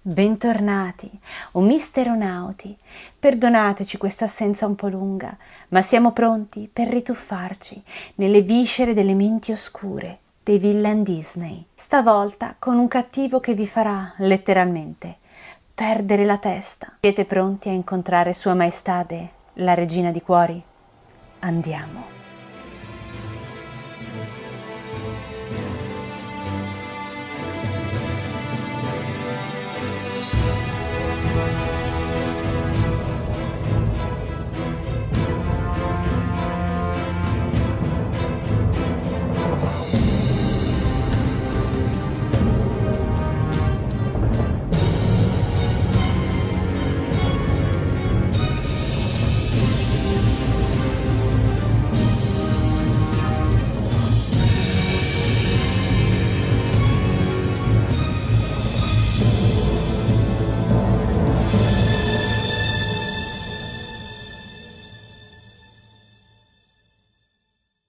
Bentornati, o misteronauti. Perdonateci questa assenza un po' lunga, ma siamo pronti per rituffarci nelle viscere delle menti oscure dei villain Disney. Stavolta con un cattivo che vi farà, letteralmente, perdere la testa. Siete pronti a incontrare Sua Maestà, la Regina di Cuori? Andiamo.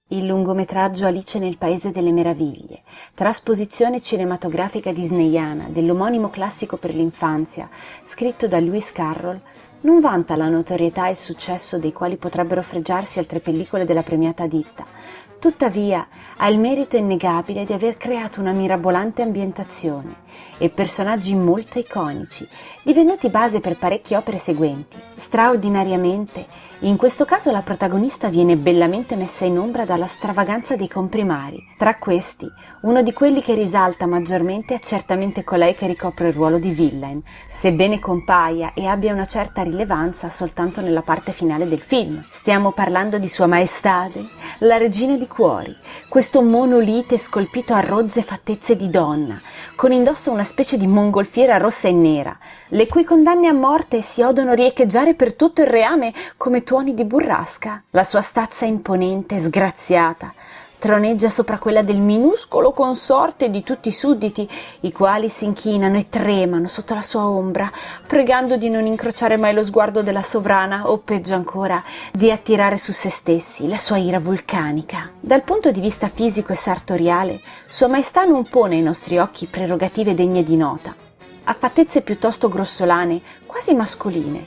Il lungometraggio Alice nel Paese delle Meraviglie, trasposizione cinematografica disneyana dell'omonimo classico per l'infanzia, scritto da Lewis Carroll, non vanta la notorietà e il successo dei quali potrebbero fregiarsi altre pellicole della premiata ditta. Tuttavia, ha il merito innegabile di aver creato una mirabolante ambientazione e personaggi molto iconici, divenuti base per parecchie opere seguenti. Straordinariamente, in questo caso la protagonista viene bellamente messa in ombra dalla stravaganza dei comprimari. Tra questi, uno di quelli che risalta maggiormente è certamente colei che ricopre il ruolo di villain, sebbene compaia e abbia una certa rilevanza soltanto nella parte finale del film. Stiamo parlando di Sua Maestà, la Regina di Cuori, questo monolite scolpito a rozze fattezze di donna, con indosso una specie di mongolfiera rossa e nera, le cui condanne a morte si odono riecheggiare per tutto il reame come tuoni di burrasca. La sua stazza imponente e sgraziata troneggia sopra quella del minuscolo consorte di tutti i sudditi, i quali si inchinano e tremano sotto la sua ombra, pregando di non incrociare mai lo sguardo della sovrana o, peggio ancora, di attirare su se stessi la sua ira vulcanica. Dal punto di vista fisico e sartoriale, Sua Maestà non pone ai nostri occhi prerogative degne di nota. Ha fattezze piuttosto grossolane, quasi mascoline.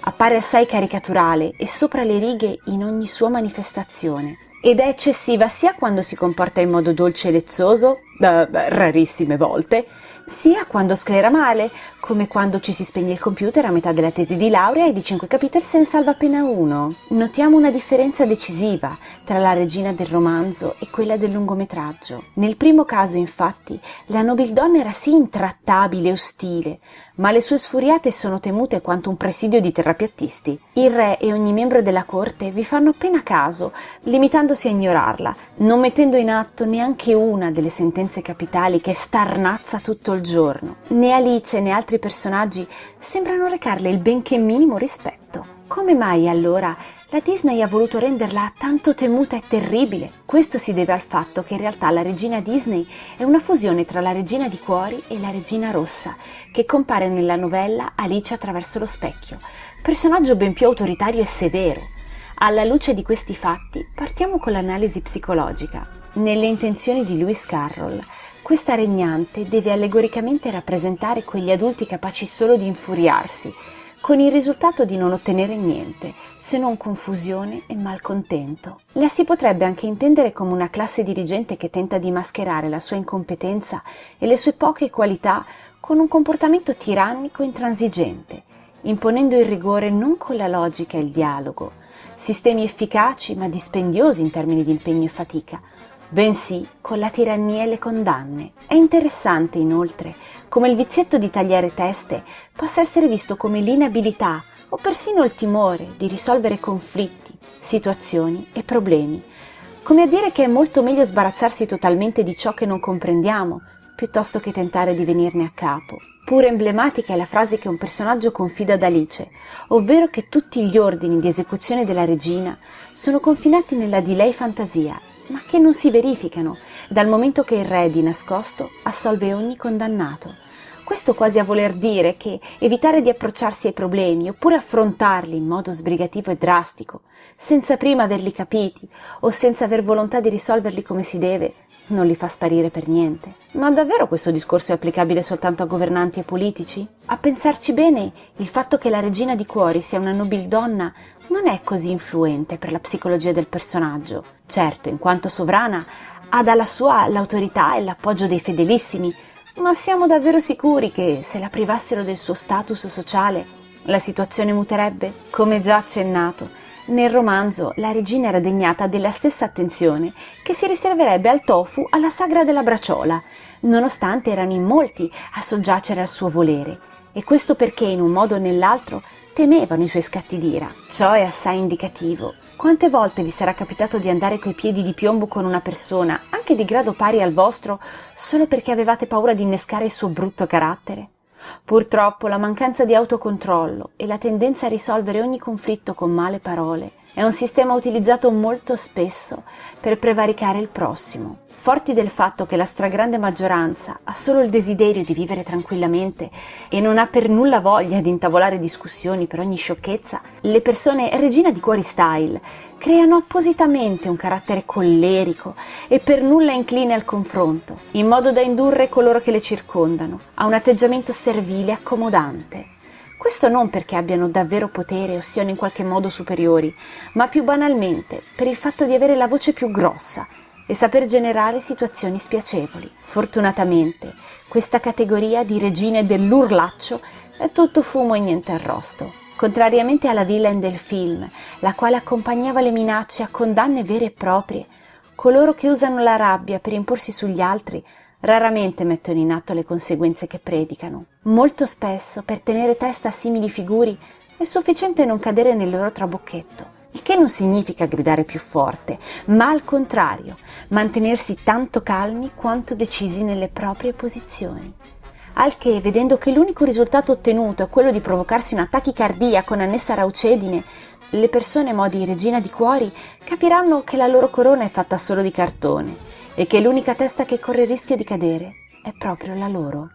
Appare assai caricaturale e sopra le righe in ogni sua manifestazione. Ed è eccessiva sia quando si comporta in modo dolce e lezzoso, rarissime volte, sia quando sclera male, come quando ci si spegne il computer a metà della tesi di laurea e di 5 capitoli se ne salva appena uno. Notiamo una differenza decisiva tra la regina del romanzo e quella del lungometraggio. Nel primo caso, infatti, la nobildonna era sì intrattabile e ostile, ma le sue sfuriate sono temute quanto un presidio di terrapiattisti. Il re e ogni membro della corte vi fanno appena caso, limitandosi a ignorarla, non mettendo in atto neanche una delle sentenze capitali che starnazza tutto il giorno. Né Alice né altri personaggi sembrano recarle il benché minimo rispetto. Come mai allora la Disney ha voluto renderla tanto temuta e terribile? Questo si deve al fatto che in realtà la regina Disney è una fusione tra la Regina di Cuori e la Regina Rossa, che compare nella novella Alice attraverso lo specchio, personaggio ben più autoritario e severo. Alla luce di questi fatti partiamo con l'analisi psicologica. Nelle intenzioni di Lewis Carroll, questa regnante deve allegoricamente rappresentare quegli adulti capaci solo di infuriarsi, con il risultato di non ottenere niente, se non confusione e malcontento. La si potrebbe anche intendere come una classe dirigente che tenta di mascherare la sua incompetenza e le sue poche qualità con un comportamento tirannico e intransigente, imponendo il rigore non con la logica e il dialogo, sistemi efficaci ma dispendiosi in termini di impegno e fatica, bensì con la tirannia e le condanne. È interessante, inoltre, come il vizietto di tagliare teste possa essere visto come l'inabilità o persino il timore di risolvere conflitti, situazioni e problemi, come a dire che è molto meglio sbarazzarsi totalmente di ciò che non comprendiamo, piuttosto che tentare di venirne a capo. Pure emblematica è la frase che un personaggio confida ad Alice, ovvero che tutti gli ordini di esecuzione della regina sono confinati nella di lei fantasia, ma che non si verificano, dal momento che il re di nascosto assolve ogni condannato. Questo quasi a voler dire che evitare di approcciarsi ai problemi oppure affrontarli in modo sbrigativo e drastico, senza prima averli capiti o senza aver volontà di risolverli come si deve, non li fa sparire per niente. Ma davvero questo discorso è applicabile soltanto a governanti e politici? A pensarci bene, il fatto che la regina di cuori sia una nobildonna non è così influente per la psicologia del personaggio. Certo, in quanto sovrana, ha dalla sua l'autorità e l'appoggio dei fedelissimi, ma siamo davvero sicuri che se la privassero del suo status sociale, la situazione muterebbe? Come già accennato, nel romanzo la regina era degnata della stessa attenzione che si riserverebbe al tofu alla sagra della braciola, nonostante erano in molti a soggiacere al suo volere, e questo perché in un modo o nell'altro temevano i suoi scatti d'ira. Ciò è assai indicativo. Quante volte vi sarà capitato di andare coi piedi di piombo con una persona, anche di grado pari al vostro, solo perché avevate paura di innescare il suo brutto carattere? Purtroppo la mancanza di autocontrollo e la tendenza a risolvere ogni conflitto con male parole è un sistema utilizzato molto spesso per prevaricare il prossimo. Forti del fatto che la stragrande maggioranza ha solo il desiderio di vivere tranquillamente e non ha per nulla voglia di intavolare discussioni per ogni sciocchezza, le persone regina di cuori style creano appositamente un carattere collerico e per nulla incline al confronto, in modo da indurre coloro che le circondano a un atteggiamento servile e accomodante. Questo non perché abbiano davvero potere o siano in qualche modo superiori, ma più banalmente per il fatto di avere la voce più grossa e saper generare situazioni spiacevoli. Fortunatamente, questa categoria di regine dell'urlaccio è tutto fumo e niente arrosto. Contrariamente alla villain del film, la quale accompagnava le minacce a condanne vere e proprie, coloro che usano la rabbia per imporsi sugli altri raramente mettono in atto le conseguenze che predicano. Molto spesso, per tenere testa a simili figuri, è sufficiente non cadere nel loro trabocchetto. Il che non significa gridare più forte, ma al contrario, mantenersi tanto calmi quanto decisi nelle proprie posizioni. Al che, vedendo che l'unico risultato ottenuto è quello di provocarsi una tachicardia con annessa raucedine, le persone modi regina di cuori capiranno che la loro corona è fatta solo di cartone e che l'unica testa che corre il rischio di cadere è proprio la loro.